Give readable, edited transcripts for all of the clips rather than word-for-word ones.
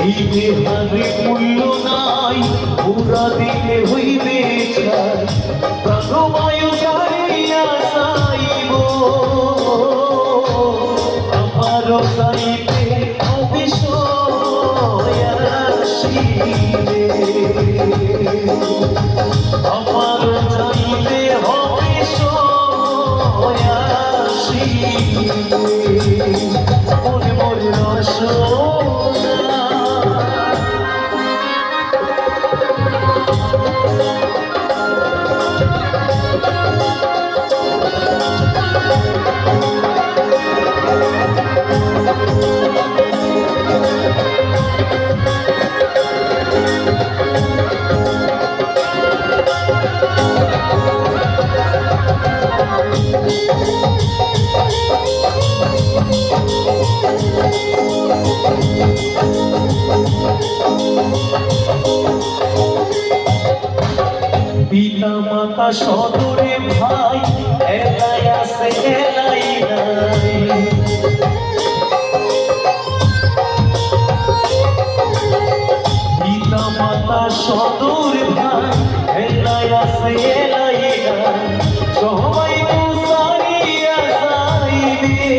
এই দেহারে মূল্য নাই, পুরা দিলে হইবে ছাই, প্রাণবায়ু ছাড়িয়া যাইব, আমারও যাইতে হবে সয়াসিরে, আমারও যাইতে হবে সয়াসিরে, মনে মনে রসনা। পিতা মাতা সদরে ভাই এলাই আছে এলাই নাই, পিতা মাতা সদরে ভাই এলাই আছে এলাই নাই, সবাই মুসারিয়া যাইবে,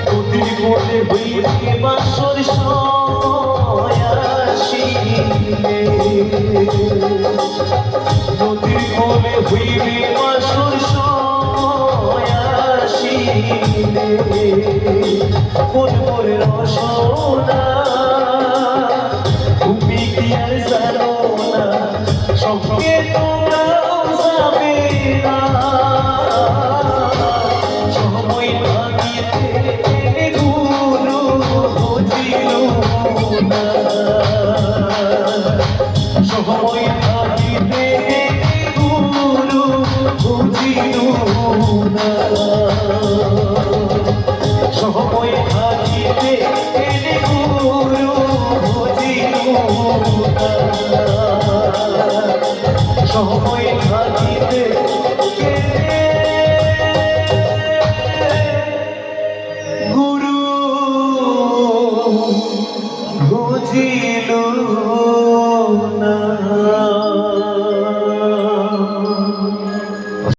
তোদের বলে হইবে বাসর সয়াসিরে, নদীর কোলে হইবে বাসর সয়াসিরে, মনে রসনা। তুমি কি আর জানো না সঙ্গে তোমরাও যাবে না, সময় থাকিতে গুরু বুঝিল না, সময় থাকিতে গুরু বুঝিল না, সময় থাকিতে গুরু বুঝিল না।